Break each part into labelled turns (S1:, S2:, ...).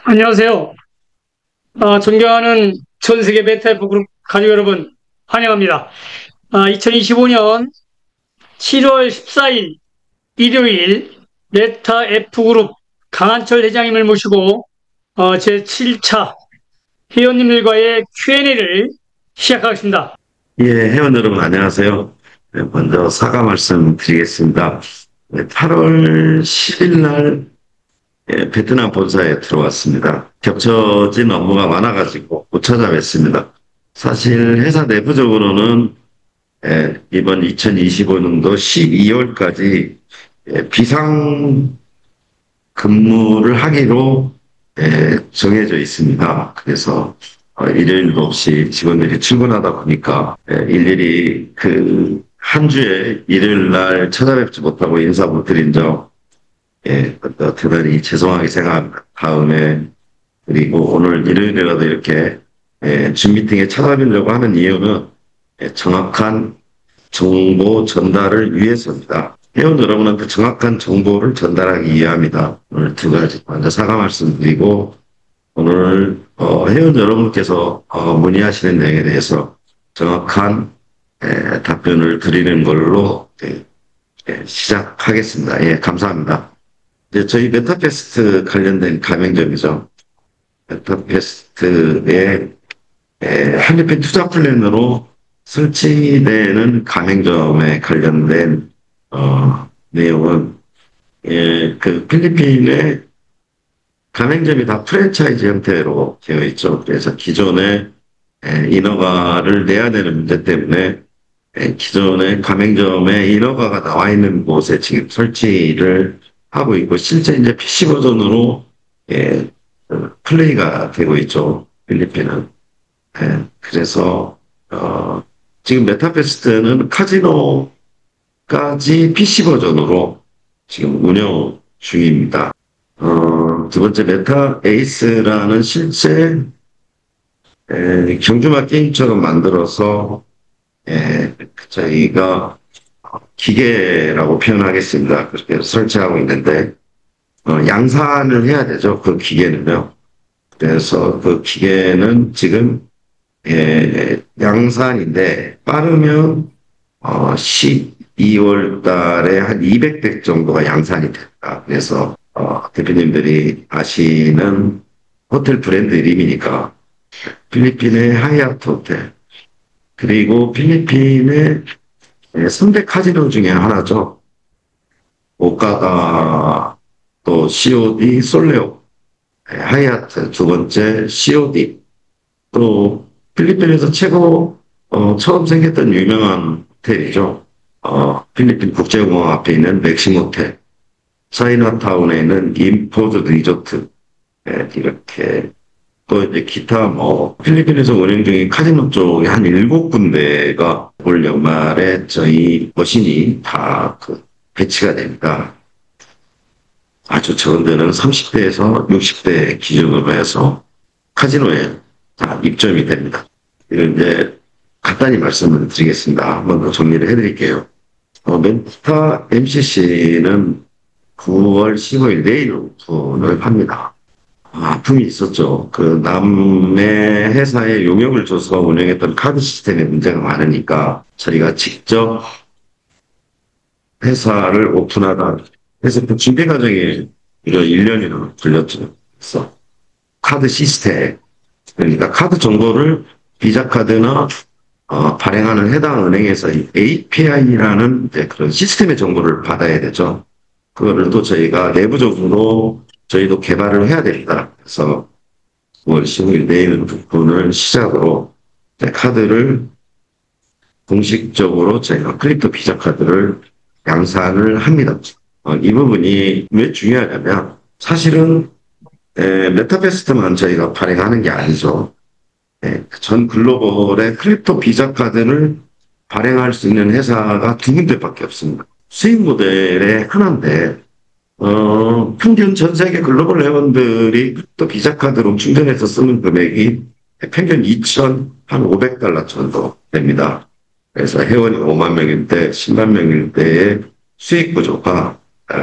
S1: 안녕하세요. 존경하는 전 세계 메타F 그룹 가족 여러분, 환영합니다. 2025년 7월 14일 일요일 메타F 그룹 강한철 회장님을 모시고 제 7차 회원님들과의 Q&A를 시작하겠습니다.
S2: 예, 회원 여러분 안녕하세요. 네, 먼저 사과 말씀 드리겠습니다. 8월 10일 날 베트남 본사에 들어왔습니다. 겹쳐진 업무가 많아가지고 못 찾아뵙습니다. 사실 회사 내부적으로는 이번 2025년도 12월까지 비상 근무를 하기로 정해져 있습니다. 그래서 일요일도 없이 직원들이 출근하다 보니까 일일이 그 한 주에 일요일 날 찾아뵙지 못하고 인사 못 드린 점 대단히 죄송하게 생각합니다. 다음에 그리고 오늘 일요일이라도 이렇게 줌 미팅에 찾아뵈려고 하는 이유는 정확한 정보 전달을 위해서입니다. 회원 여러분한테 정확한 정보를 전달하기 위함이다. 오늘 두 가지 먼저 사과 말씀드리고 오늘 회원 여러분께서 문의하시는 내용에 대해서 정확한 답변을 드리는 걸로 시작하겠습니다. 예, 감사합니다. 이제 저희 메타페스트 관련된 가맹점이죠. 메타페스트의 한리펜 투자 플랜으로 설치되는 가맹점에 관련된 내용은 그 필리핀의 가맹점이 다 프랜차이즈 형태로 되어 있죠. 그래서 기존에 인허가를 내야 되는 문제 때문에 기존의 가맹점에 인허가가 나와 있는 곳에 지금 설치를 하고 있고 실제 이제 PC 버전으로 플레이가 되고 있죠. 필리핀은. 그래서 지금 메타페스트는 카지노까지 PC 버전으로 지금 운영 중입니다. 두 번째 메타 에이스라는 실제 경주마 게임처럼 만들어서 저희가 기계라고 표현하겠습니다. 그렇게 설치하고 있는데 양산을 해야 되죠. 그 기계는요. 그래서 그 기계는 지금 양산인데 빠르면 12월 달에 한 200대 정도가 양산이 됩니다. 그래서 대표님들이 아시는 호텔 브랜드 이름이니까 필리핀의 하얏트 호텔 그리고 필리핀의 3대 카지노 중에 하나죠. 오카다 또 COD 솔레오 하얏트 두 번째 COD 또 필리핀에서 최고 처음 생겼던 유명한 호텔이죠. 필리핀 국제공항 앞에 있는 맥심 호텔 차이나타운에 있는 임포즈 리조트 이렇게 또 이제 기타 필리핀에서 운영 중인 카지노 쪽에 한 7군데가 올 연말에 저희 머신이 다 배치가 됩니다. 아주 적은 데는 30대에서 60대 기준으로 해서 카지노에 다 입점이 됩니다. 이걸 이제 간단히 말씀을 드리겠습니다. 한번 더 정리를 해드릴게요. 멘타 MCC는 9월 15일 내일 오픈을 합니다. 아픔이 있었죠. 그 남의 회사에 용역을 줘서 운영했던 카드 시스템에 문제가 많으니까 저희가 직접 회사를 오픈하다 해서 그 준비 과정이 이런 1년이나 걸렸죠. 그래서 카드 시스템 그러니까 카드 정보를 비자 카드나 발행하는 해당 은행에서 API라는 이제 그런 시스템의 정보를 받아야 되죠. 그거를 또 저희가 내부적으로 저희도 개발을 해야 됩니다. 그래서 9월 15일 내일 부분을 시작으로 카드를 공식적으로 저희가 크립토 비자 카드를 양산을 합니다. 이 부분이 왜 중요하냐면 사실은 메타페스트만 저희가 발행하는 게 아니죠. 전 글로벌의 크립토 비자 카드를 발행할 수 있는 회사가 2군데밖에 없습니다. 수익 모델의 하나인데 평균 전 세계 글로벌 회원들이 또 비자 카드로 충전해서 쓰는 금액이 평균 2,500달러 정도 됩니다. 그래서 회원이 5만 명일 때, 10만 명일 때의 수익 구조가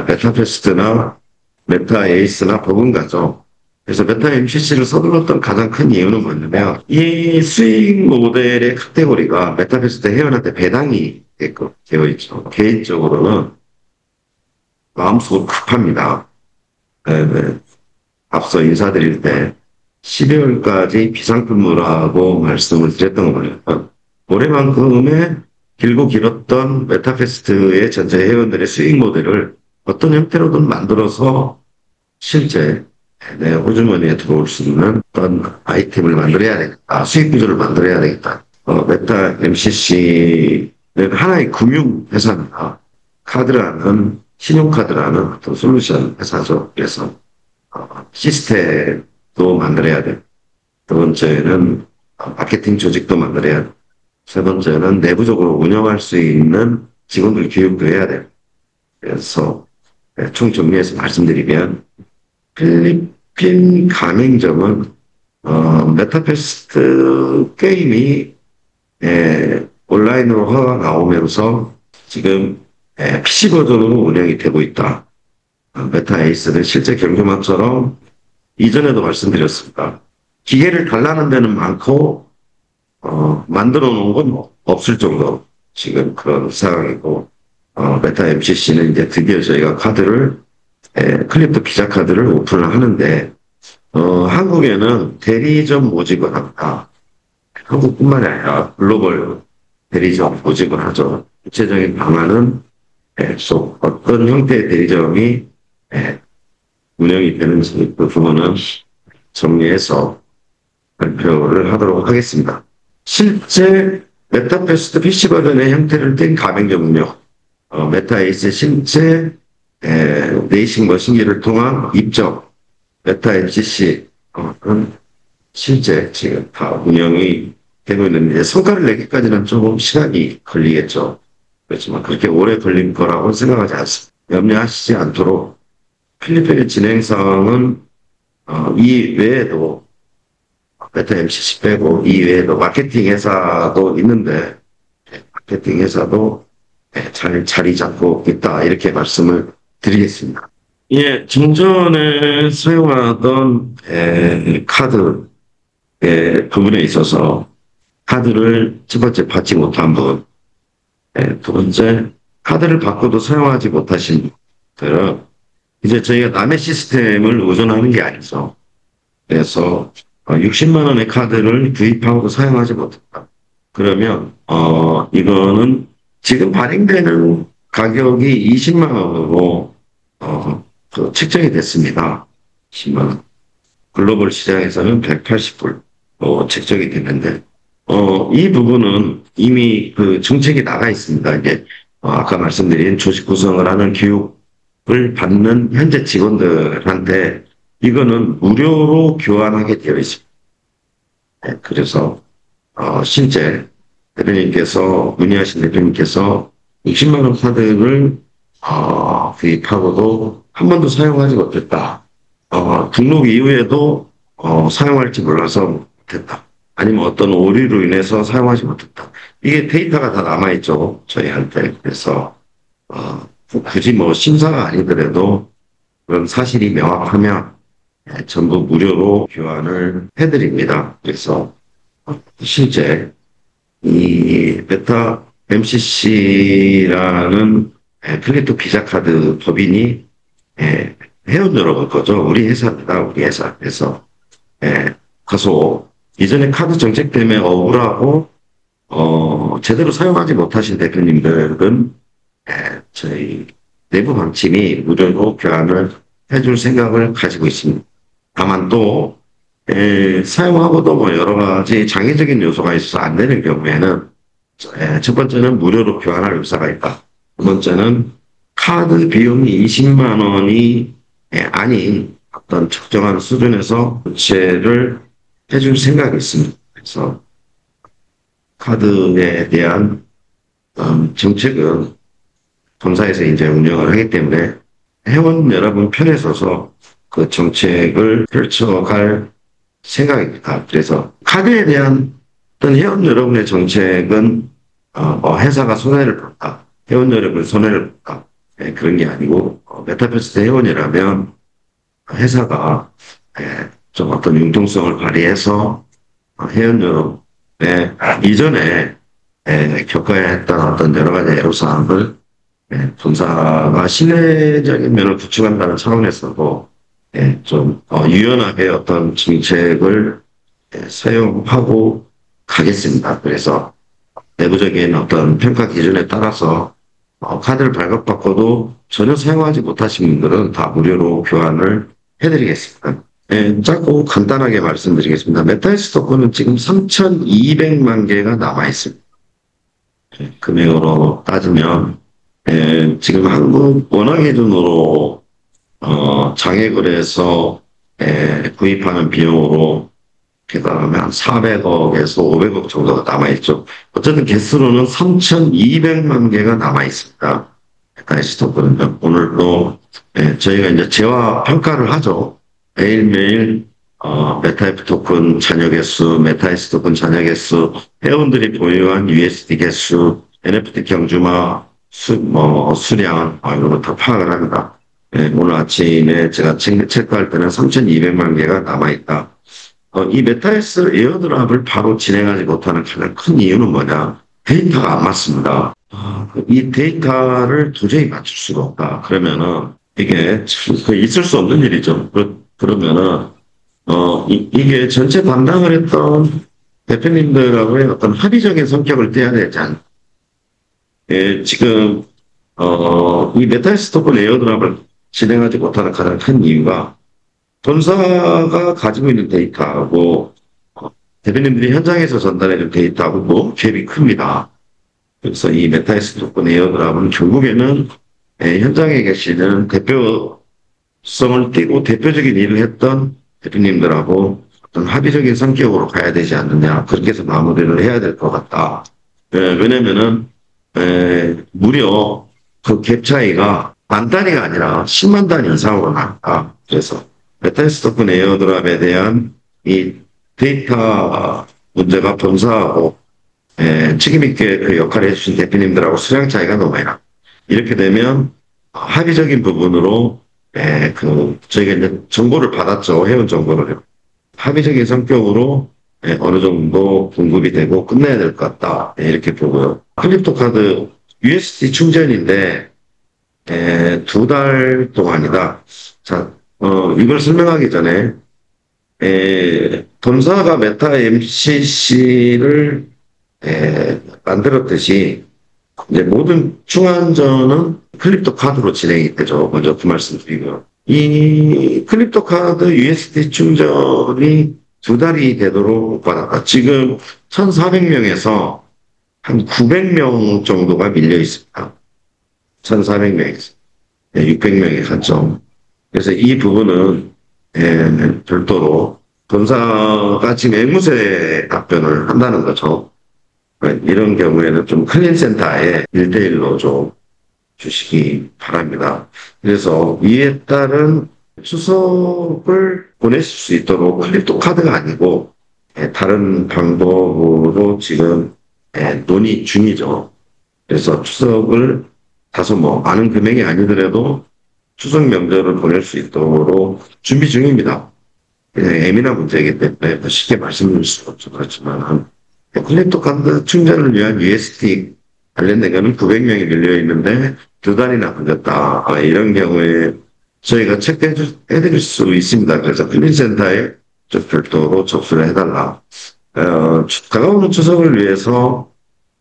S2: 메타페스트나 메타에이스나 버금가죠. 그래서 메타 MCC를 서둘렀던 가장 큰 이유는 뭐냐면 이 수익 모델의 카테고리가 메타버스 회원한테 배당이 되고 되어 있죠. 개인적으로는 마음속으로 급합니다. 네, 네. 앞서 인사드릴 때 12월까지 비상근무라고 말씀을 드렸던 거예요. 올해만큼의 길고 길었던 메타페스트의 전체 회원들의 수익 모델을 어떤 형태로든 만들어서 실제 내 호주머니에 들어올 수 있는 어떤 아이템을 만들어야 되겠다. 수익 구조를 만들어야 되겠다. 메타 MCC는 하나의 금융회사입니다. 카드라는, 신용카드라는 어떤 솔루션 회사죠. 그래서 시스템도 만들어야 돼. 두 번째는 마케팅 조직도 만들어야 돼. 세 번째는 내부적으로 운영할 수 있는 직원들 교육도 해야 돼. 그래서 총 정리해서 말씀드리면 필리핀 가맹점은 메타퀘스트 게임이 온라인으로 허가 나오면서 지금 PC 버전으로 운영이 되고 있다. 메타 에이스는 실제 경주마처럼 이전에도 말씀드렸습니다. 기계를 달라는 데는 많고 만들어 놓은 건 없을 정도 지금 그런 상황이고 메타 MCC는 이제 드디어 저희가 카드를 클립토 비자 카드를 오픈을 하는데 한국에는 대리점 모집을 합니다. 한국뿐만이 아니라 글로벌 대리점 모집을 하죠. 구체적인 방안은 어떤 형태의 대리점이 운영이 되는지 그 부분은 정리해서 발표를 하도록 하겠습니다. 실제 메타퀘스트 PC 버전의 형태를 띈 가맹점 운영, 메타에이스의 실제 레이싱 머신기를 통한 입점, 메타 MCC는 실제 지금 다 운영이 되고 있는데 성과를 내기까지는 조금 시간이 걸리겠죠. 그렇지만 그렇게 오래 걸릴 거라고 생각하지 않습니다. 염려하시지 않도록 필리핀의 진행상은 이 외에도 메타 MCC 빼고 이 외에도 마케팅 회사도 있는데 마케팅 회사도 잘 자리 잡고 있다 이렇게 말씀을 드리겠습니다. 예, 좀 전에 사용하던 카드의 부분에 있어서 카드를 첫 번째 받지 못한 분, 두 번째 카드를 받고도 사용하지 못하신 분들은 이제 저희가 남의 시스템을 의존하는 게 아니죠. 그래서 60만 원의 카드를 구입하고도 사용하지 못했다. 그러면 이거는 지금 발행되는 가격이 20만 원으로 책정이 됐습니다. 10만 원. 글로벌 시장에서는 180불로 책정이 됐는데 이 부분은 이미 그 정책이 나가 있습니다. 이제 아까 말씀드린 조직 구성을 하는 교육을 받는 현재 직원들한테 이거는 무료로 교환하게 되어 있습니다. 그래서 실제 대표님께서 문의하신 대표님께서 60만 원 카드를 구입하고도 한 번도 사용하지 못했다. 등록 이후에도 사용할지 몰라서 못했다. 아니면 어떤 오류로 인해서 사용하지 못했다. 이게 데이터가 다 남아있죠. 저희한테. 그래서 굳이 뭐 심사가 아니더라도 그런 사실이 명확하면 전부 무료로 교환을 해드립니다. 그래서 실제 이 메타 MCC라는 플리토 비자 카드 법인이 회원 여러분 거죠. 우리 회사입니다. 우리 회사. 그래서 가서 이전에 카드 정책 때문에 억울하고 제대로 사용하지 못하신 대표님들은 저희 내부 방침이 무료로 교환을 해줄 생각을 가지고 있습니다. 다만 또 사용하고도 뭐 여러 가지 장애적인 요소가 있어서 안 되는 경우에는 첫 번째는 무료로 교환할 의사가 있다. 두 번째는 카드 비용이 20만 원이 아닌 어떤 적정한 수준에서 교체를 해줄 생각이 있습니다. 그래서 카드에 대한 정책은 본사에서 이제 운영을 하기 때문에 회원 여러분 편에 서서 그 정책을 펼쳐갈 생각입니다. 그래서 카드에 대한 어떤 회원 여러분의 정책은 회사가 손해를 볼까, 회원 여러분 손해를 볼까 그런 게 아니고 메타버스 회원이라면 회사가 좀 어떤 융통성을 발휘해서 회원연합의 이전에 겪어야 했던 어떤 여러 가지 애로사항을 본사가 신뢰적인 면을 구축한다는 차원에서도 좀 유연하게 어떤 정책을 사용하고 가겠습니다. 그래서 내부적인 어떤 평가 기준에 따라서 카드를 발급받고도 전혀 사용하지 못하신 분들은 다 무료로 교환을 해드리겠습니다. 짧고 간단하게 말씀드리겠습니다. 메타이스 토큰은 지금 3,200만 개가 남아있습니다. 금액으로 따지면 지금 한국 원화 기준으로 장외거래에서 구입하는 비용으로 계산하면 한 400억에서 500억 정도가 남아있죠. 어쨌든 개수로는 3,200만 개가 남아있습니다. 메타이스 토큰은요. 오늘도 저희가 이제 재화 평가를 하죠. 매일매일 메타이프 토큰 잔여 개수, 메타이스 토큰 잔여 개수, 회원들이 보유한 USD 개수, NFT 경주마, 수량, 이런 거 다 파악을 합니다. 오늘 아침에 제가 체크할 때는 3,200만 개가 남아있다. 이 메타이스 에어드랍을 바로 진행하지 못하는 가장 큰 이유는 뭐냐? 데이터가 안 맞습니다. 이 데이터를 도저히 맞출 수가 없다. 그러면은 이게 있을 수 없는 일이죠. 그러면은 이게 전체 담당을 했던 대표님들하고의 어떤 합의적인 성격을 떼야 되지 않. 지금 이 메타이스 토큰 에어드랍을 진행하지 못하는 가장 큰 이유가 본사가 가지고 있는 데이터하고 대표님들이 현장에서 전달해준 데이터하고 너무 갭이 큽니다. 그래서 이 메타이스 토큰 에어드랍은 결국에는 현장에 계시는 대표성을 띠고 대표적인 일을 했던 대표님들하고 어떤 합의적인 성격으로 가야 되지 않느냐. 그렇게 해서 마무리를 해야 될 것 같다. 왜냐면은 무려 그 갭 차이가 만 단위가 아니라 10만 단위 이상으로 나왔다. 그래서 메타이스 토큰 에어드랍에 대한 이 데이터 문제가 본사하고 책임있게 그 역할을 해주신 대표님들하고 수량 차이가 너무 많이 나. 이렇게 되면 합의적인 부분으로 저희가 이제 정보를 받았죠. 회원 정보를. 합의적인 성격으로 어느 정도 공급이 되고 끝내야 될 것 같다. 이렇게 보고요. 크립토 카드 USD 충전인데 2달 동안이다. 자, 이걸 설명하기 전에 본사가 메타 MCC를 만들었듯이 이제 모든 충환전은 크립토 카드로 진행이 되죠. 먼저 그 말씀 드리고요. 이 크립토 카드 USD 충전이 2달이 되도록 받았다. 지금 1,400명에서 한 900명 정도가 밀려 있습니다. 1,400명에서 600명이 갔죠. 그래서 이 부분은 별도로 본사가 지금 앵무새 답변을 한다는 거죠. 이런 경우에는 좀 클린센터에 1대1로 좀 주시기 바랍니다. 그래서 이에 따른 추석을 보내실 수 있도록 크립토 카드가 아니고 다른 방법으로 지금 논의 중이죠. 그래서 추석을 다소 많은 금액이 아니더라도 추석 명절을 보낼 수 있도록 준비 중입니다. 그냥 예민한 문제이기 때문에 쉽게 말씀드릴 수가 없죠. 그렇지만 크립토 카드 충전을 위한 USD 관련된 거는 900명이 밀려 있는데 2달이나 걸렸다. 이런 경우에 저희가 체크해드릴 수 있습니다. 그래서 클린센터에 좀 별도로 접수를 해달라. 다가오는 추석을 위해서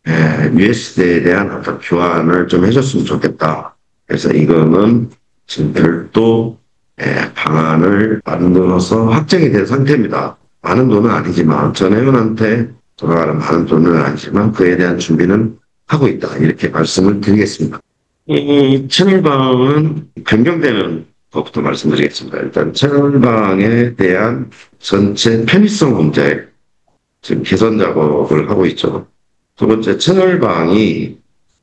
S2: USD에 대한 어떤 교환을 좀 해줬으면 좋겠다. 그래서 이거는 지금 별도 방안을 만들어서 확정이 된 상태입니다. 많은 돈은 아니지만 전 회원한테 돌아가는 많은 돈은 아니지만 그에 대한 준비는 하고 있다. 이렇게 말씀을 드리겠습니다. 이 채널방은 변경되는 것부터 말씀드리겠습니다. 일단 채널방에 대한 전체 편의성 문제 지금 개선 작업을 하고 있죠. 두 번째 채널방이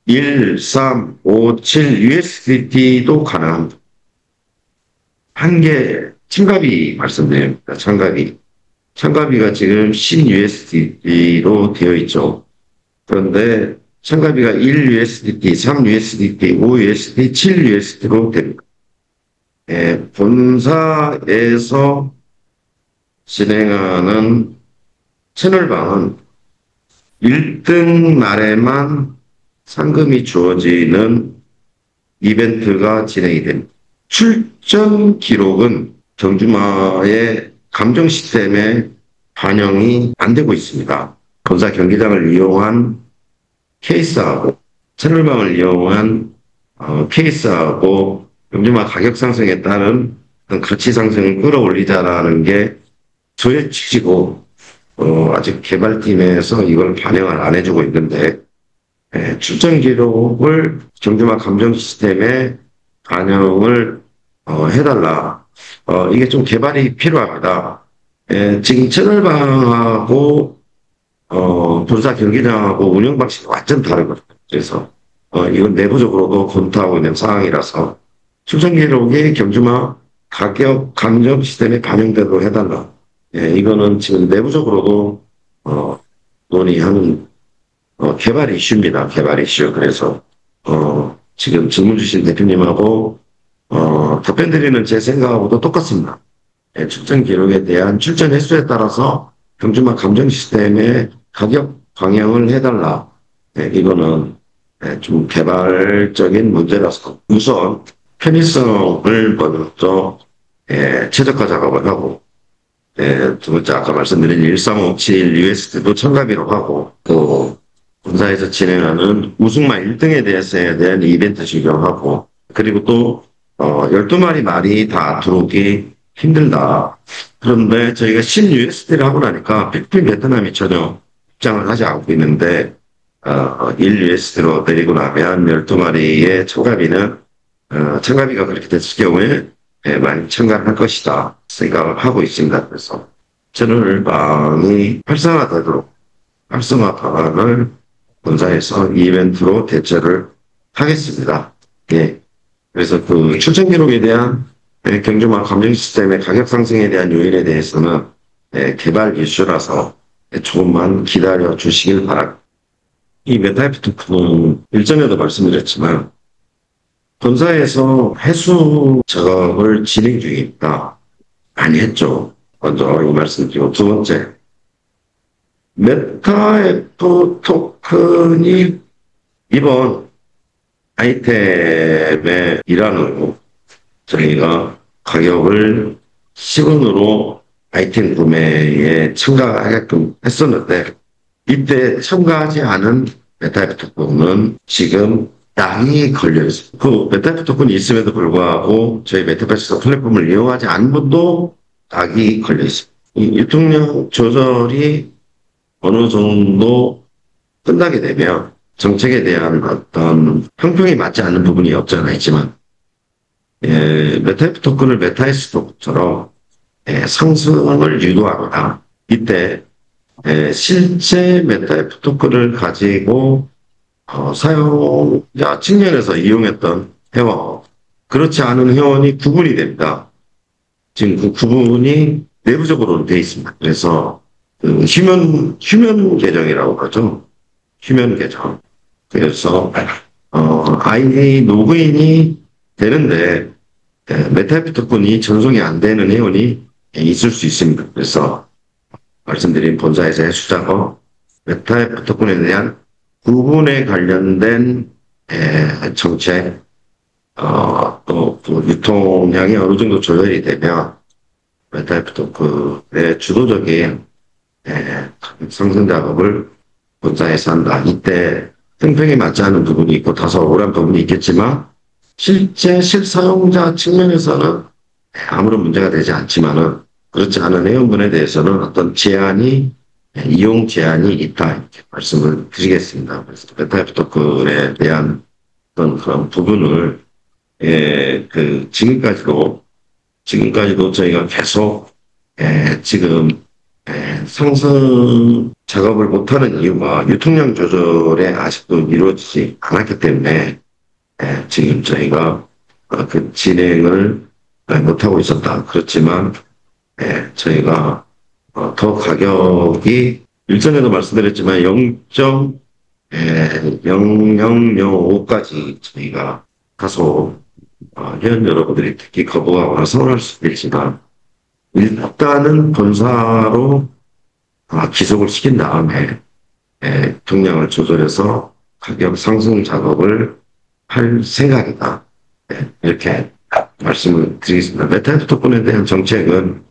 S2: 1, 3, 5, 7 USDT도 가능합니다. 한 개 참가비 말씀드립니다. 참가비가 지금 10 USDT로 되어 있죠. 그런데 참가비가 1 USDT, 3 USDT, 5 USDT, 7 USDT로 됩니다. 본사에서 진행하는 채널방은 1등 날에만 상금이 주어지는 이벤트가 진행이 됩니다. 출전 기록은 경주마의 감정 시스템에 반영이 안 되고 있습니다. 본사 경기장을 이용한 케이스하고 채널방을 이용한 케이스하고 경주마 가격 상승에 따른 가치 상승을 끌어올리자라는 게 저의 취지고 아직 개발팀에서 이걸 반영을 안 해주고 있는데 출전 기록을 경주마 감정 시스템에 반영을 해달라. 이게 좀 개발이 필요하다. 지금 채널방하고 본사 경기장하고 운영 방식이 완전 다르거든요. 그래서 이건 내부적으로도 검토하고 있는 상황이라서 출전 기록이 경주마 가격 감정 시스템에 반영되도록 해달라. 이거는 지금 내부적으로도 논의하는 개발 이슈입니다. 개발 이슈. 그래서 지금 질문 주신 대표님하고 답변 드리는 제 생각하고도 똑같습니다. 출전 기록에 대한 출전 횟수에 따라서 경주마 감정 시스템에 가격 방영을 해달라. 이거는 좀 개발적인 문제라서 우선 편의성을 먼저 최적화 작업을 하고 두 번째 아까 말씀드린 1357 USD도 첨가비로 하고 또 본사에서 진행하는 우승마 1등에 대한 이벤트 신경하고 그리고 또 12마리 말이 다 들어오기 힘들다. 그런데 저희가 10USD를 하고 나니까 필리핀 베트남이 전혀 입장을 하지 않고 있는데 1USD로 내리고 나면 12마리의 첨가비는 첨가비가 그렇게 됐을 경우에 많이 첨가를 할 것이다 생각을 하고 있습니다. 그래서 채널방이 활성화되도록 활성화 방안을 본사에서 이벤트로 대처를 하겠습니다. 예. 그래서 그 출전 기록에 대한 경주마 감정 시스템의 가격 상승에 대한 요인에 대해서는 개발 이슈라서 조금만 기다려 주시길 바랍니다. 이 메타이프토크는 일전에도 말씀드렸지만 본사에서 해수 작업을 진행 중입니다. 많이 했죠. 먼저 이 말씀드리고 두 번째 메타F 토큰이 이번 아이템의 일환으로 저희가 가격을 10원으로 아이템 구매에 첨가하게끔 했었는데 이때 첨가하지 않은 메타F 토큰은 지금 양이 걸려 있습니다. 그 메타F 토큰이 있음에도 불구하고 저희 메타버스 플랫폼을 이용하지 않은 분도 약이 걸려 있습니다. 이 유통량 조절이 어느 정도 끝나게 되면 정책에 대한 어떤 형평이 맞지 않는 부분이 없지 않아 있지만 메타F 토큰을 메타이스 토큰처럼 상승을 유도하거나 이때 실제 메타F 토큰을 가지고 사용자 측면에서 이용했던 회원 그렇지 않은 회원이 구분이 됩니다. 지금 그 구분이 내부적으로 돼 있습니다. 그래서 그 휴면 계정이라고 하죠. 휴면 계정. 그래서 아이디 로그인이 되는데 메타F 토큰이 전송이 안 되는 회원이 있을 수 있습니다. 그래서 말씀드린 본사에서 해수 작업, 메타F 토큰에 대한 구분에 관련된 정책, 또 유통량이 어느 정도 조절이 되면 메타F 토큰의 주도적인 상승 작업을 본사에서 한다. 이때 팽팽히 맞지 않는 부분이 있고 다소 억울한 부분이 있겠지만 실제 실사용자 측면에서는 아무런 문제가 되지 않지만은 그렇지 않은 회원분에 대해서는 어떤 제한이 이용 제한이 있다 이렇게 말씀을 드리겠습니다. 그래서 메타F 토큰에 대한 어떤 그런 부분을 지금까지도 저희가 계속 지금 상승 작업을 못하는 이유가 유통량 조절에 아직도 이루어지지 않았기 때문에 지금 저희가 그 진행을 못하고 있었다. 그렇지만 저희가 더 가격이 일전에도 말씀드렸지만 0.0005까지 저희가 다소 회원 여러분들이 특히 거부하거나 서운할 수도 있지만 일단은 본사로 기속을 시킨 다음에 총량을 조절해서 가격 상승 작업을 할 생각이다. 이렇게 말씀을 드리겠습니다. 메타이프 토큰에 대한 정책은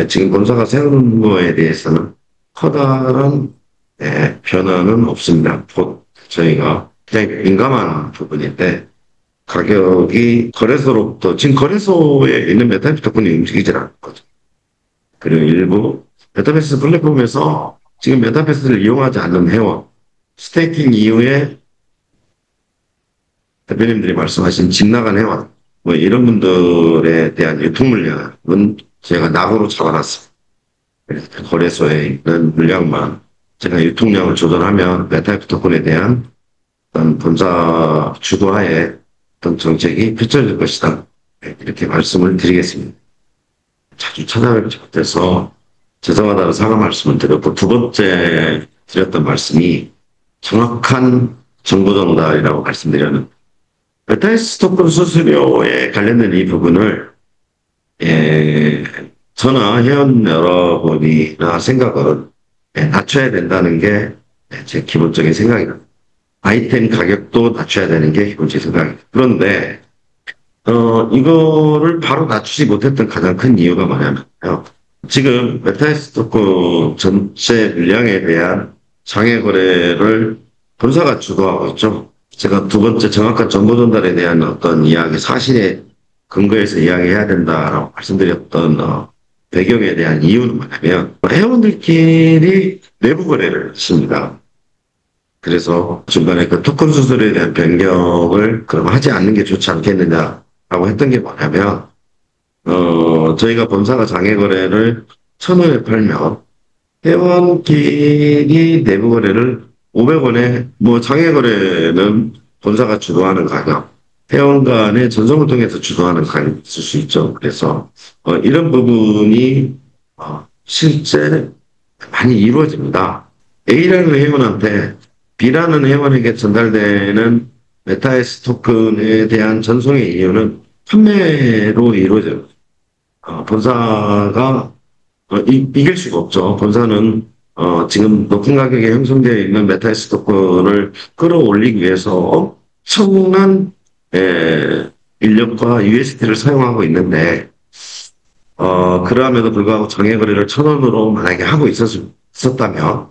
S2: 지금 본사가 세우는 거에 대해서는 커다란 변화는 없습니다. 곧 저희가 굉장히 민감한 부분인데 가격이 거래소로부터 지금 거래소에 있는 메타이프 토큰이 움직이질 않거든요. 그리고 일부 메타버스 플랫폼에서 지금 메타버스를 이용하지 않는 회원 스테이킹 이후에 대표님들이 말씀하신 집 나간 회원 뭐 이런 분들에 대한 유통 물량은 제가 낙으로 잡아놨습니다. 그래서 거래소에 있는 물량만 제가 유통량을 조절하면 메타이프 토큰에 대한 어떤 본사 주도하에 어떤 정책이 펼쳐질 것이다. 이렇게 말씀을 드리겠습니다. 자주 찾아뵙지 못해서 죄송하다는 사과 말씀을 드렸고, 두 번째 드렸던 말씀이 정확한 정보 전달이라고 말씀드렸는데, 메타이스 토큰 수수료에 관련된 이 부분을, 저나 회원 여러분이나 생각은 낮춰야 된다는 게 제 기본적인 생각입니다. 아이템 가격도 낮춰야 되는 게 기본적인 생각입니다. 그런데, 이거를 바로 낮추지 못했던 가장 큰 이유가 뭐냐면요. 지금 메타이스 토큰 전체 물량에 대한 장외 거래를 본사가 주도하고 있죠. 제가 두 번째 정확한 정보 전달에 대한 어떤 이야기, 사실에 근거해서 이야기해야 된다라고 말씀드렸던 배경에 대한 이유는 뭐냐면 회원들끼리 내부 거래를 했습니다. 그래서 중간에 그 토큰 수수료에 대한 변경을 그럼 하지 않는 게 좋지 않겠느냐라고 했던 게 뭐냐면 저희가 본사가 장외 거래를 1,000원에 팔면 회원끼리 내부 거래를 500원에 뭐 장외 거래는 본사가 주도하는 가격, 회원 간의 전송을 통해서 주도하는 가격이 있을 수 있죠. 그래서 이런 부분이 실제 많이 이루어집니다. A라는 회원한테 B라는 회원에게 전달되는 메타이스 토큰에 대한 전송의 이유는 판매로 이루어져요. 본사가 이길 수가 없죠. 본사는 지금 높은 가격에 형성되어 있는 메타이스 토큰을 끌어올리기 위해서 엄청난 인력과 USD를 사용하고 있는데 그럼에도 불구하고 장외 거래를 1,000원으로 만약에 하고 있었다면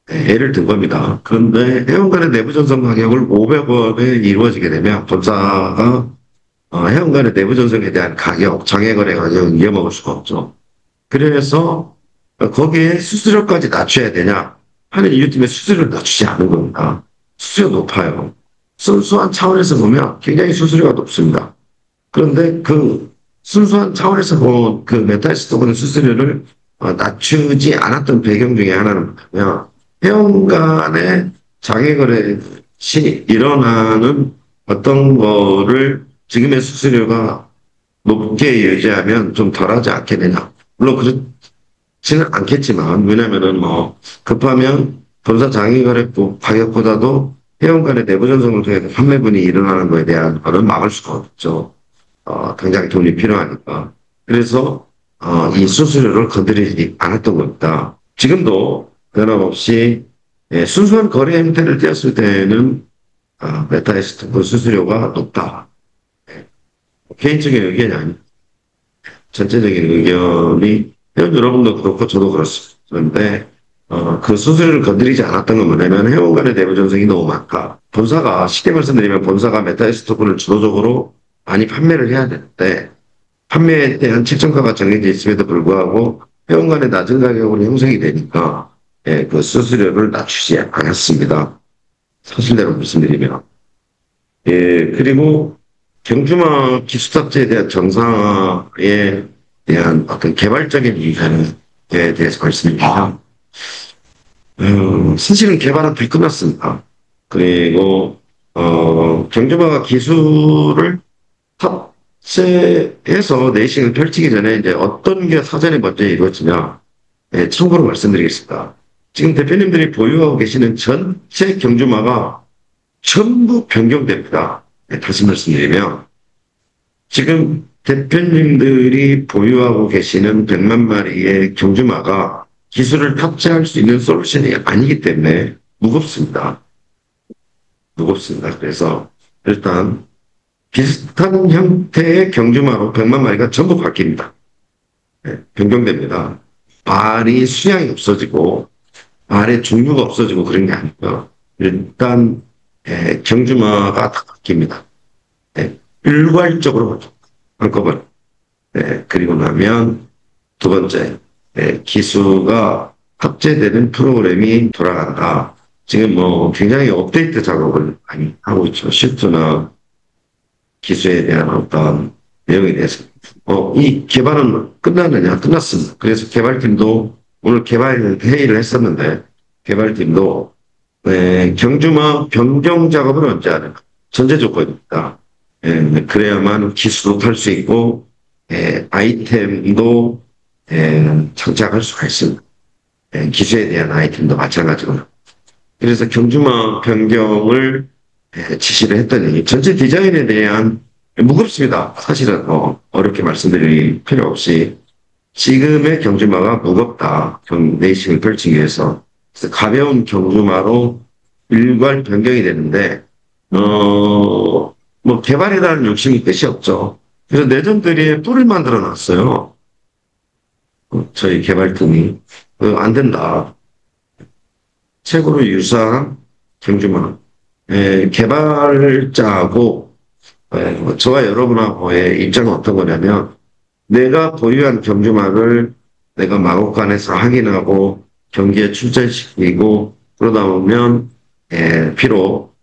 S2: 예를 든 겁니다. 그런데 회원 간의 내부 전송 가격을 500원에 이루어지게 되면 본사가 회원 간의 내부 전송에 대한 가격, 장외 거래 가격을 이어먹을 수가 없죠. 그래서 거기에 수수료까지 낮춰야 되냐 하는 이유 때문에 수수료를 낮추지 않은 겁니다. 수수료 높아요. 순수한 차원에서 보면 굉장히 수수료가 높습니다. 그런데 그 순수한 차원에서 본 그 메타이스 토큰 수수료를 낮추지 않았던 배경 중에 하나는 뭐냐면 회원 간의 장외 거래시 일어나는 어떤 거를 지금의 수수료가 높게 유지하면 좀 덜하지 않겠느냐. 물론 그렇지는 않겠지만, 왜냐면은 급하면 본사 장외 거래 가격보다도 회원 간의 내부 전송을 통해서 판매분이 일어나는 거에 대한 거를 막을 수가 없죠. 당장 돈이 필요하니까. 그래서, 이 수수료를 건드리지 않았던 겁니다. 지금도 변함없이, 순수한 거래 형태를 띄었을 때는, 메타이스 토큰 수수료가 높다. 개인적인 의견이 아닙니다. 전체적인 의견이 회원 여러분도 그렇고 저도 그렇습니다. 그런데 그 수수료를 건드리지 않았던 건 뭐냐면 회원 간의 내부 전송이 너무 많다. 본사가 쉽게 말씀드리면 본사가 메타이스 토큰을 주도적으로 많이 판매를 해야 되는데 판매에 대한 책정가가 정해져 있음에도 불구하고 회원 간의 낮은 가격으로 형성이 되니까 그 수수료를 낮추지 않았습니다. 사실대로 말씀드리면 그리고 경주마 기술탑재에 대한 정상에 대한 어떤 개발적인 이유에 대해서 말씀드리면, 사실은 개발은 다 끝났습니다. 그리고, 경주마가 기술을 탑재해서 내싱을 펼치기 전에 이제 어떤 게 사전에 먼저 이루어지냐, 참고로 말씀드리겠습니다. 지금 대표님들이 보유하고 계시는 전체 경주마가 전부 변경됩니다. 다시 말씀드리면 지금 대표님들이 보유하고 계시는 100만 마리의 경주마가 기술을 탑재할 수 있는 솔루션이 아니기 때문에 무겁습니다. 무겁습니다. 그래서 일단 비슷한 형태의 경주마로 100만 마리가 전부 바뀝니다. 네, 변경됩니다. 발이 수량이 없어지고 발의 종류가 없어지고 그런 게 아니고요. 일단 경주마가 다 바뀝니다. 네, 일괄적으로 한꺼번에. 네, 그리고 나면 두 번째, 기수가 탑재되는 프로그램이 돌아간다. 지금 뭐 굉장히 업데이트 작업을 많이 하고 있죠. 시프트나 기수에 대한 어떤 내용에 대해서. 이 개발은 끝났느냐? 끝났습니다. 그래서 개발팀도 오늘 개발 회의를 했었는데, 개발팀도 경주마 변경 작업을 언제 하는가? 전제 조건입니다. 그래야만 기수도 탈 수 있고, 아이템도 장착할 수가 있습니다. 기수에 대한 아이템도 마찬가지고요. 그래서 경주마 변경을 지시를 했더니 전체 디자인에 대한 무겁습니다. 사실은 어렵게 말씀드릴 필요 없이 지금의 경주마가 무겁다. 레이싱을 펼치기 위해서. 그래서 가벼운 경주마로 일괄 변경이 되는데 뭐 개발에 대한 욕심이 끝이 없죠. 그래서 레전드리에 뿔을 만들어 놨어요. 저희 개발팀이 안 된다. 최고로 유사한 경주마. 개발자하고 저와 여러분하고의 입장은 어떤 거냐면 내가 보유한 경주마를 내가 마곡간에서 확인하고 경기에 출전시키고 그러다 보면 비록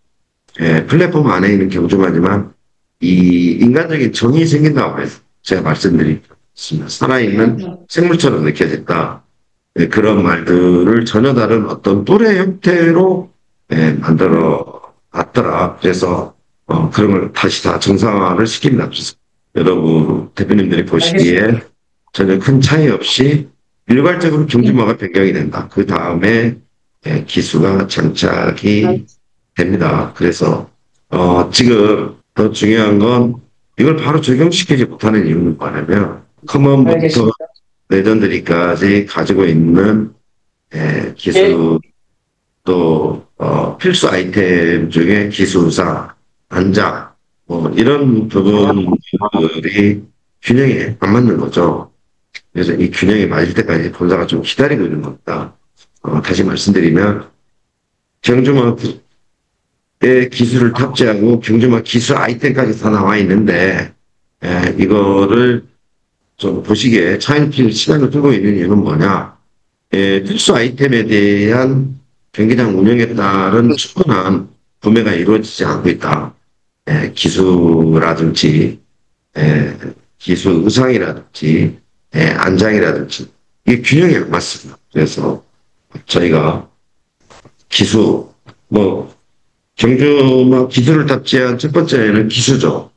S2: 플랫폼 안에 있는 경주마지만 이 인간적인 정이 생긴다고 해서 제가 말씀드리겠습니다. 살아있는 생물처럼 느껴졌다. 그런 말들을 전혀 다른 어떤 뿔의 형태로 만들어 놨더라. 그래서 그런 걸 다시 다 정상화를 시킵니다. 그래서 여러분 대표님들이 보시기에 전혀 큰 차이 없이 일괄적으로 경주마가 변경이 된다. 그 다음에 기수가 장착이 됩니다. 그래서 지금 더 중요한 건 이걸 바로 적용시키지 못하는 이유는 뭐냐면 커먼부터 레전드리까지 가지고 있는 기수 또 필수 아이템 중에 기수상, 안장 뭐 이런 부분들이 균형이 안 맞는 거죠. 그래서 이 균형이 맞을 때까지 본사가 좀 기다리고 있는 겁니다. 다시 말씀드리면 경주마의 기술을 탑재하고 경주마 기술 아이템까지 다 나와 있는데 이거를 좀 보시기에 차인필 시간을 두고 있는 이유는 뭐냐? 필수 아이템에 대한 경기장 운영에 따른 충분한 구매가 이루어지지 않고 있다. 기수라든지 기수 의상이라든지 안장이라든지 이게 균형이 안 맞습니다. 그래서 저희가 기수 경주마 기술을 탑재한 첫 번째는 기수죠.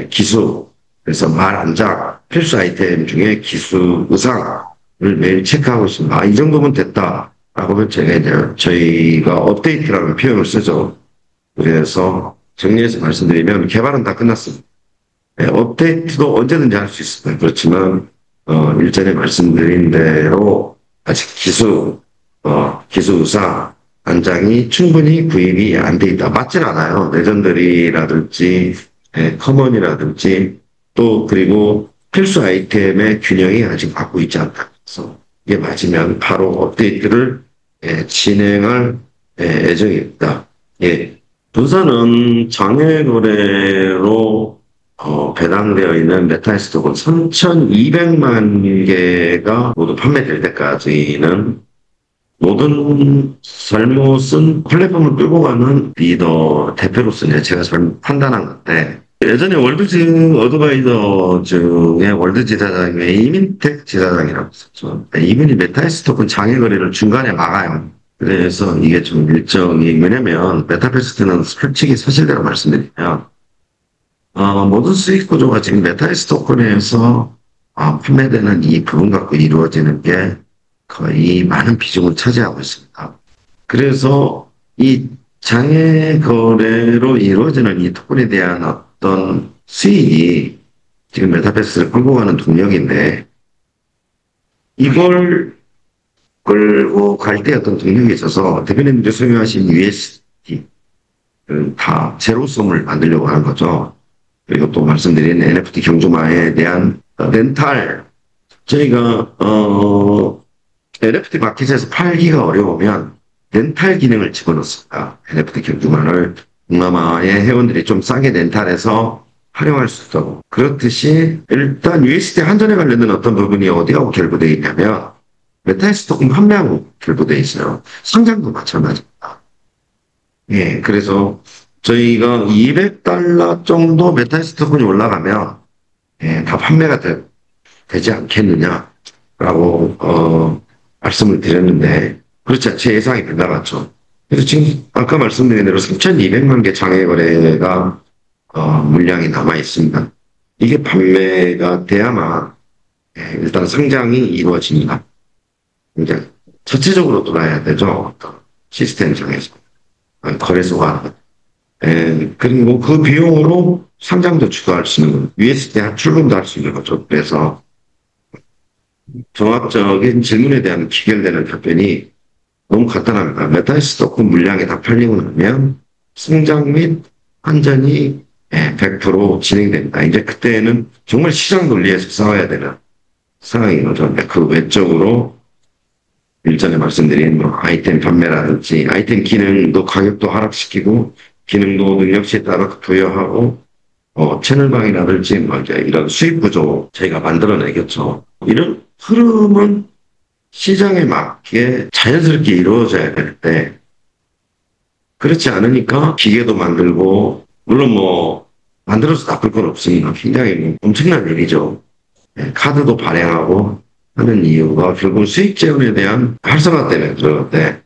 S2: 기수. 그래서 말 안장 필수 아이템 중에 기수 의상을 매일 체크하고 있습니다. 이 정도면 됐다라고 하면 저희가 업데이트라는 표현을 쓰죠. 그래서 정리해서 말씀드리면 개발은 다 끝났습니다. 업데이트도 언제든지 할 수 있습니다. 그렇지만 일전에 말씀드린 대로 아직 기수 의상 안장이 충분히 구입이 안 돼 있다. 맞진 않아요. 레전더리라든지 커먼이라든지 또 그리고 필수 아이템의 균형이 아직 맞고 있지 않다. 그래서 이게 맞으면 바로 업데이트를 진행할 예정입니다. 본사는 장외 거래로 배당되어 있는 메타스톡은 3,200만 개가 모두 판매될 때까지는 모든 잘못은 플랫폼을 끌고 가는 리더 대표로서 제가 판단한 건데 예전에 월드지 어드바이더 중에 월드 지사장에 이민택 지사장이라고 있었죠. 이분이 메타스톡은 장외 거래를 중간에 막아요. 그래서 이게 좀 일정이 왜냐면 메타패스트는 솔직히 사실대로 말씀드리면 모든 수익 구조가 지금 메타에스 토큰에서 판매되는 이 부분 갖고 이루어지는 게 거의 많은 비중을 차지하고 있습니다. 그래서 이 장외 거래로 이루어지는 이 토큰에 대한 어떤 수익이 지금 메타버스를 끌고 가는 동력인데, 이걸 끌고 갈 때 어떤 동력이 있어서 대표님들이 소유하신 USD, 다 제로섬을 만들려고 하는 거죠. 그리고 또 말씀드린 NFT 경주마에 대한 렌탈, 저희가 NFT 마켓에서 팔기가 어려우면 렌탈 기능을 집어넣습니다. NFT 경주마를 동남아의 회원들이 좀 싸게 렌탈해서 활용할 수 있도록. 그렇듯이 일단 USD 한전에 관련된 어떤 부분이 어디하고 결부되어 있냐면 메타에스 토큰 판매하고 결부되어 있어요. 상장도 마찬가지입니다. 예, 그래서 저희가 200달러 정도 메타에스 토큰이 올라가면 예, 다 판매가 되지 않겠느냐라고 말씀을 드렸는데 그렇지 제 예상이 빗나갔죠. 그래서 지금 아까 말씀드린 대로 3,200만 개 장외 거래가 물량이 남아 있습니다. 이게 판매가 돼야만 예, 일단 상장이 이루어집니다. 이제 전체적으로 돌아야 되죠. 어떤 시스템상에서 거래소가 그리고 그 비용으로 상장도 주도할 수 있는 USD 출금도 할 수 있는 거죠. 그래서 종합적인 질문에 대한 기결되는 답변이 너무 간단합니다. 메타에스 토큰 물량이 다 팔리고 나면 상장 및 환전이 100% 진행된다. 이제 그때는 정말 시장 논리에서 싸워야 되는 상황인 거죠. 그 외적으로 일전에 말씀드린 뭐 아이템 판매라든지 아이템 기능도 가격도 하락시키고 기능도 능력치에 따라 부여하고 채널방이라든지 뭐 이제 이런 수익 구조 저희가 만들어내겠죠. 이런 흐름은 시장에 맞게 자연스럽게 이루어져야 되는데 그렇지 않으니까 기계도 만들고 물론 뭐 만들어서 나쁠 건 없으니까 굉장히 뭐 엄청난 일이죠. 카드도 발행하고 하는 이유가 결국 수익 재원에 대한 활성화 때문에 그러는데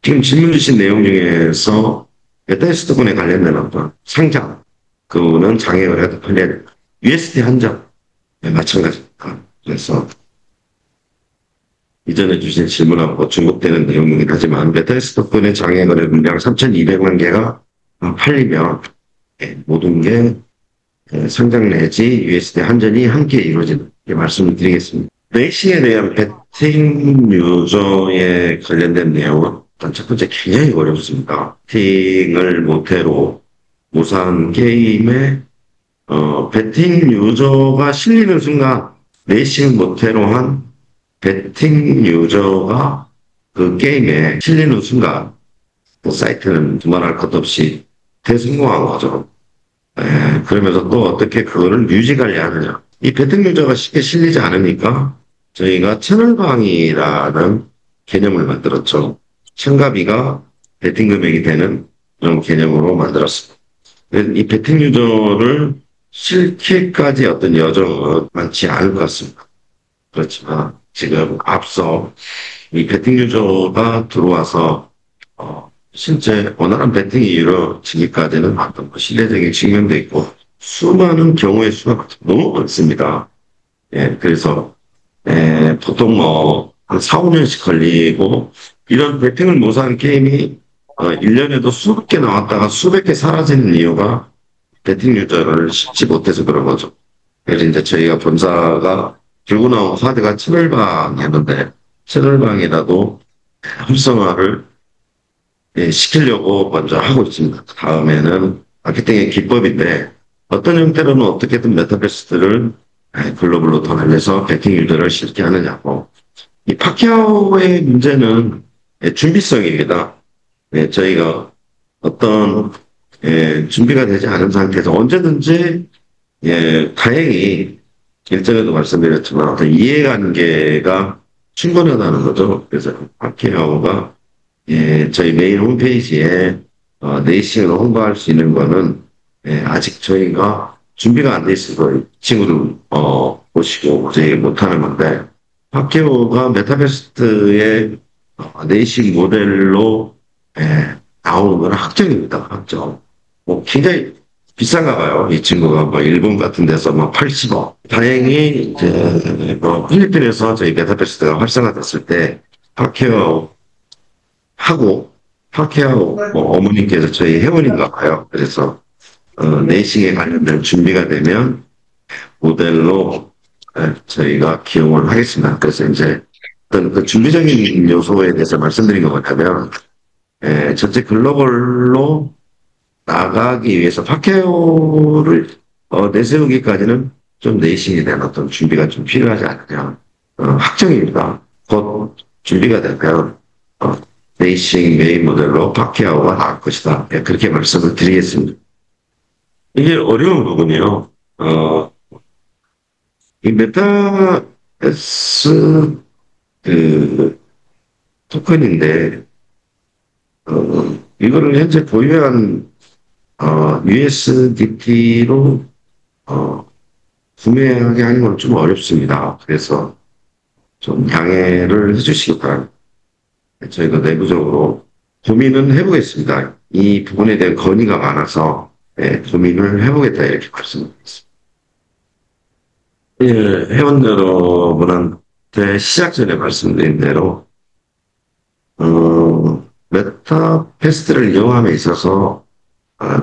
S2: 지금 질문 주신 내용 중에서 메타에스 토큰에 관련된 어떤 상장 그거는 장애거래가 팔려야 된다. USD 한정 마찬가지입니다. 그래서 이전에 주신 질문하고 중복되는 내용이긴 하지만 메타에스 토큰의 장애거래 물량 3,200만 개가 팔리면 모든 게 상장 내지 USD 한전이 함께 이루어지는 말씀을 드리겠습니다. 레이싱에 대한 배팅 유저에 관련된 내용은 일단 첫 번째 굉장히 어렵습니다. 배팅을 모태로 무사한 게임에 배팅 유저가 실리는 순간 레이싱 모태로 한 배팅 유저가 그 게임에 실리는 순간 그 사이트는 두말할 것 없이 대성공한 거죠. 그러면서 또 어떻게 그거를 유지 관리하느냐. 이 배팅 유저가 쉽게 실리지 않으니까 저희가 채널방이라는 개념을 만들었죠. 참가비가 배팅 금액이 되는 그런 개념으로 만들었습니다. 이 배팅 유저를 실기까지 어떤 여정은 많지 않을 것 같습니다. 그렇지만 지금 앞서 이 배팅 유저가 들어와서 실제 원활한 배팅이 이루어지기까지는 어떤 신뢰적인 측면도 있고 수많은 경우의 수가 너무 많습니다. 예, 그래서 보통 한 4, 5년씩 걸리고 이런 배팅을 모사한 게임이 1년에도 수백 개 나왔다가 수백 개 사라지는 이유가 배팅 유저를 싣지 못해서 그런 거죠. 그래서 이제 저희가 본사가 들고 나온 카드가 채널방이었는데 채널방이라도 활성화를 시키려고 먼저 하고 있습니다. 다음에는 마케팅의 기법인데 어떤 형태로는 어떻게든 메타버스들을 글로벌로 더 알려서 배팅 유저를 쉽게 하느냐고. 이 파키아오의 문제는 준비성입니다. 저희가 어떤 준비가 되지 않은 상태에서 언제든지 다행히 일전에도 말씀드렸지만 어떤 이해관계가 충분하다는 거죠. 그래서 파키아오가 저희 메인 홈페이지에 레이싱을 홍보할 수 있는 거는 아직 저희가 준비가 안 돼 있어서 이 친구들 보시고 저희 못하는 건데 파키아오가 메타버스의 레이싱 모델로 나오는 건 확정입니다. 확정. 뭐 굉장히 비싼가 봐요. 이 친구가 뭐 일본 같은 데서 뭐 80억. 다행히 이제 뭐 필리핀에서 저희 메타버스가 활성화됐을 때 파키아오 뭐 어머니께서 저희 회원인가 봐요. 그래서 레이싱에 관련된 준비가 되면 모델로 저희가 기용을 하겠습니다. 그래서 이제 어떤 그 준비적인 요소에 대해서 말씀드린 것 같다면 전체 글로벌로 나가기 위해서 파케오를 내세우기까지는 좀 내신이 된 어떤 준비가 좀 필요하지 않느냐. 확정입니다. 곧 준비가 되면 어, 레이싱 메인 모델로 파케오가 나올 것이다. 예, 그렇게 말씀을 드리겠습니다. 이게 어려운 부분이요. 이 메타S 그 토큰인데 이거를 현재 보유한 USDT로 구매하게 하는 건 좀 어렵습니다. 그래서 좀 양해를 해주시기 바랍니다. 저희가 내부적으로 고민은 해보겠습니다. 이 부분에 대한 건의가 많아서 고민을 해보겠다 이렇게 말씀드리겠습니다. 예, 회원 여러분한테 시작 전에 말씀드린 대로 메타 패스트를 이용함에 있어서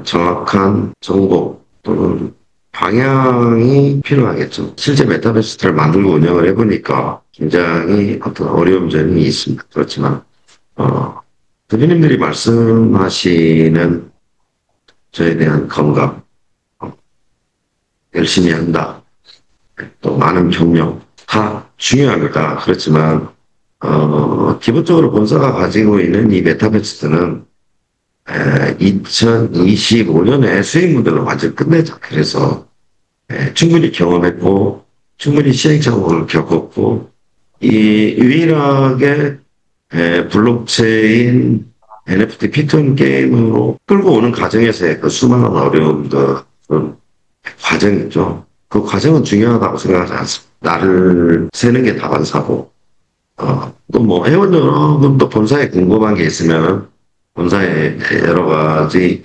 S2: 정확한 정보 또는 방향이 필요하겠죠. 실제 메타버스를 만들고 운영을 해보니까 굉장히 어떤 어려운 점이 있습니다. 그렇지만, 대표님들이 말씀하시는 저에 대한 건강, 어, 열심히 한다, 또 많은 격려, 다 중요합니다. 그렇지만, 기본적으로 본사가 가지고 있는 이 메타버스는 2025년에 수익 모델로 완전 끝내자. 그래서 충분히 경험했고, 충분히 시행착오를 겪었고, 이 유일하게 블록체인 NFT 피톤 게임으로 끌고 오는 과정에서의 그 수많은 어려운 그 과정이죠. 그 과정은 중요하다고 생각하지 않습니다. 나를 세는 게 다반사고, 또 뭐 회원 여러분도 본사에 궁금한 게 있으면 본사에 여러 가지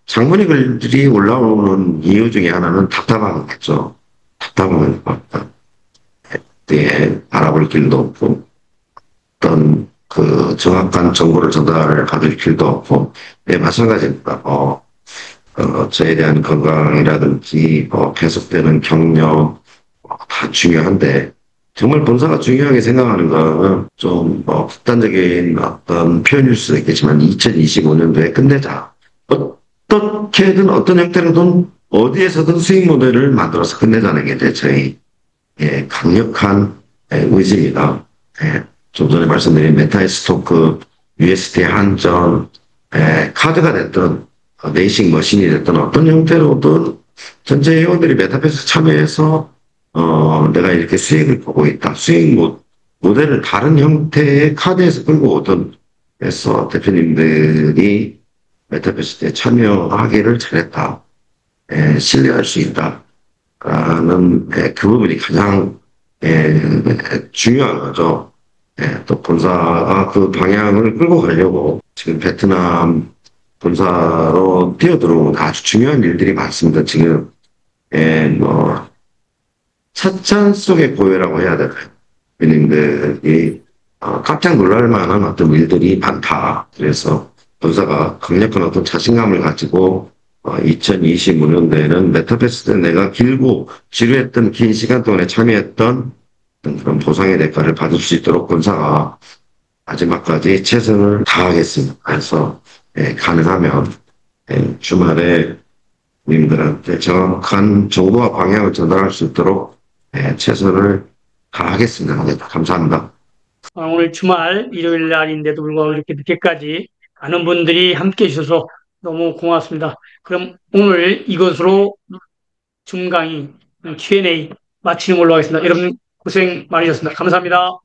S2: 장문의 글들이 올라오는 이유 중에 하나는 답답함 겠죠. 답답함을 그때 알아볼 길도 없고 어떤 그 정확한 정보를 전달을 받을 길도 없고 네, 마찬가지입니다. 저에 대한 건강이라든지 계속되는 격려 다 중요한데 정말 본사가 중요하게 생각하는 거는 좀 극단적인 어떤 표현일 수도 있겠지만 2025년도에 끝내자. 어떻게든 어떤 형태로든 어디에서든 수익 모델을 만들어서 끝내자는 게 이제 저희 강력한 의지입니다. 좀 전에 말씀드린 메타스토크, USD 한전, 카드가 됐든 레이싱 머신이 됐든 어떤 형태로든 전체 회원들이 메타버스 참여해서 내가 이렇게 수익을 보고 있다. 모델을 다른 형태의 카드에서 끌고 오든 해서 대표님들이 메타버스 때 참여하기를 잘했다. 신뢰할 수 있다. 라는 그 부분이 가장 중요한 거죠. 또 본사가 그 방향을 끌고 가려고 지금 베트남 본사로 뛰어들어온 아주 중요한 일들이 많습니다. 지금 뭐 찻잔 속의 고요라고 해야 될까요? 본인들이 깜짝 놀랄 만한 어떤 일들이 많다. 그래서 본사가 강력한 어떤 자신감을 가지고 2025년도에는 메타버스 때 내가 길고 지루했던 긴 시간 동안에 참여했던 그런 보상의 대가를 받을 수 있도록 본사가 마지막까지 최선을 다하겠습니다. 그래서 가능하면 주말에 님들한테 정확한 정보와 방향을 전달할 수 있도록 최선을 다하겠습니다. 네, 감사합니다.
S1: 오늘 주말 일요일 날인데도 불구하고 이렇게 늦게까지 많은 분들이 함께 해주셔서 너무 고맙습니다. 그럼 오늘 이것으로 줌 강의 Q&A 마치는 걸로 하겠습니다. 여러분 고생 많으셨습니다. 감사합니다.